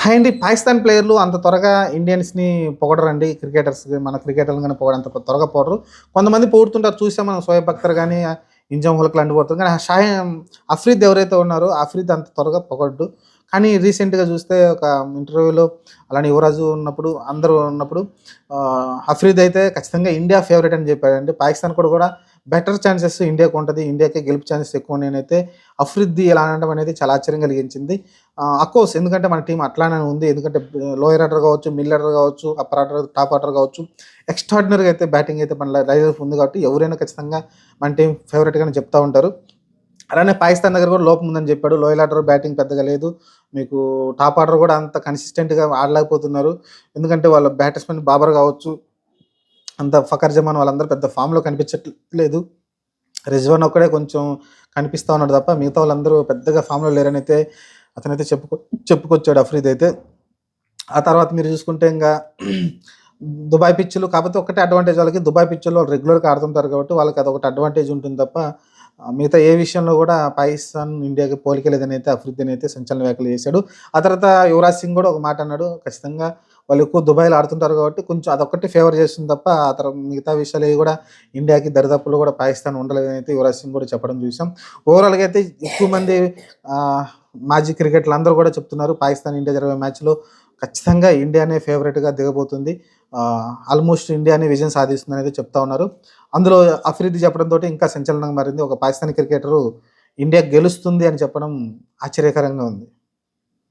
Hi అండి. పాకిస్తాన్ ప్లేయర్లు అంత త్వరగా ఇండియన్స్‌ని పొగడరండి. మన క్రికెటర్‌లని గాని పొగడంత త్వరగా పొగడరు. కొంతమంది పొగుడుతుంటారు చూసాం మనం 'షోయబ్ అఖ్తర్' గాని, 'ఇంజమ్ ఉల్ హక్' లాంటి పొగుడుతారు. కానీ అఫ్రీద్ ఎవరైతే ఉన్నారో అఫ్రీద్ అంత త్వరగా పొగడడు. కానీ రీసెంట్‌గా చూస్తే ఒక ఇంటర్వ్యూలో అలానే యువరాజు ఉన్నప్పుడు అందరూ ఉన్నప్పుడు అఫ్రీద్ అయితే ఖచ్చితంగా ఇండియా ఫేవరెట్ అని చెప్పాడండి. పాకిస్తాన్ కూడా బెటర్ ఛాన్సెస్ ఇండియాకు ఉంటది. ఇండియాకే గెలుపు ఛాన్సెస్ ఎక్కువున్నాయనైతే అఫ్రీది ఇలా అనడం అనేది చాలా ఆశ్చర్యం కలిగించింది. అఫ్‌కోర్స్ ఎందుకంటే మన టీమ్ అట్లానే ఉంది. ఎందుకంటే లోయర్ ఆర్డర్ కావచ్చు, మిడిల్ ఆర్డర్ కావచ్చు, అప్పర్ ఆర్డర్, టాప్ ఆర్డర్ కావచ్చు. ఎక్స్ట్రార్డినరీగా అయితే బ్యాటింగ్ అయితే మన రైజర్స్ ఉంది కాబట్టి ఎవరైనా ఖచ్చితంగా మన టీమ్ ఫేవరెట్‌గానే చెప్తా ఉంటారు. అలానే పాకిస్తాన్ దగ్గర కూడా లోపం ఉందని చెప్పాడు. లోయర్ ఆర్డర్ బ్యాటింగ్ పెద్దగా లేదు. మీకు టాప్ ఆర్డర్ కూడా అంత కన్సిస్టెంట్‌గా ఆడలేకపోతున్నారు. ఎందుకంటే వాళ్ళ బ్యాట్స్‌మెన్ బాబర్ కావచ్చు, అంత ఫఖర్ జమాన్ వాళ్ళందరూ పెద్ద ఫామ్‌లో కనిపించట్లేదు. రిజ్వాన్ ఒక్కడే కొంచెం కనిపిస్తా ఉన్నాడు తప్ప మిగతా వాళ్ళందరూ పెద్దగా ఫామ్‌లో లేరనైతే అతనైతే చెప్పుకొచ్చాడు అఫ్రీద్ అయితే. ఆ తర్వాత మీరు చూసుకుంటే ఇంగా దుబాయ్ పిచ్‌లు కాకపోతే ఒక్కటే అడ్వాంటేజ్ వాళ్ళకి దుబాయ్ పిచ్‌ల్లో వాళ్ళు రెగ్యులర్‌గా ఆడుతుంటారు కాబట్టి వాళ్ళకి అదొకటి అడ్వాంటేజ్ ఉంటుంది తప్ప మిగతా ఏ విషయంలో కూడా పాకిస్తాన్, ఇండియాకి పోలిక లేదనైతే అఫ్రీద్దీన్ అయితే సంచలన వ్యాఖ్యలు చేశాడు. ఆ తర్వాత యువరాజ్ సింగ్ కూడా ఒక మాట అన్నాడు. ఖచ్చితంగా వాళ్ళు ఎక్కువ దుబాయ్‌లో ఆడుతుంటారు కాబట్టి కొంచెం అదొక్కటి ఫేవర్ చేస్తుంది తప్ప ఆ మిగతా విషయాలు ఏవి కూడా ఇండియాకి దరిదాపుల్లో కూడా పాకిస్తాన్ ఉండలేదని అయితే యువరాజ్ సింగ్ కూడా చెప్పడం చూసాం. ఓవరాల్‌గా అయితే ఎక్కువ మంది ఆహ్, మాజీ క్రికెటర్లు అందరూ కూడా చెప్తున్నారు పాకిస్తాన్, ఇండియా జరిగే మ్యాచ్‌లో ఖచ్చితంగా ఇండియానే ఫేవరెట్‌గా దిగబోతుంది. ఆల్మోస్ట్ ఇండియానే విజయం సాధిస్తుందనేది చెప్తా ఉన్నారు. అందులో అఫ్రీది చెప్పడంతోటి ఇంకా సంచలనంగా మారింది. ఒక పాకిస్తానీ క్రికెటరు ఇండియా గెలుస్తుంది అని చెప్పడం ఆశ్చర్యకరంగా ఉంది.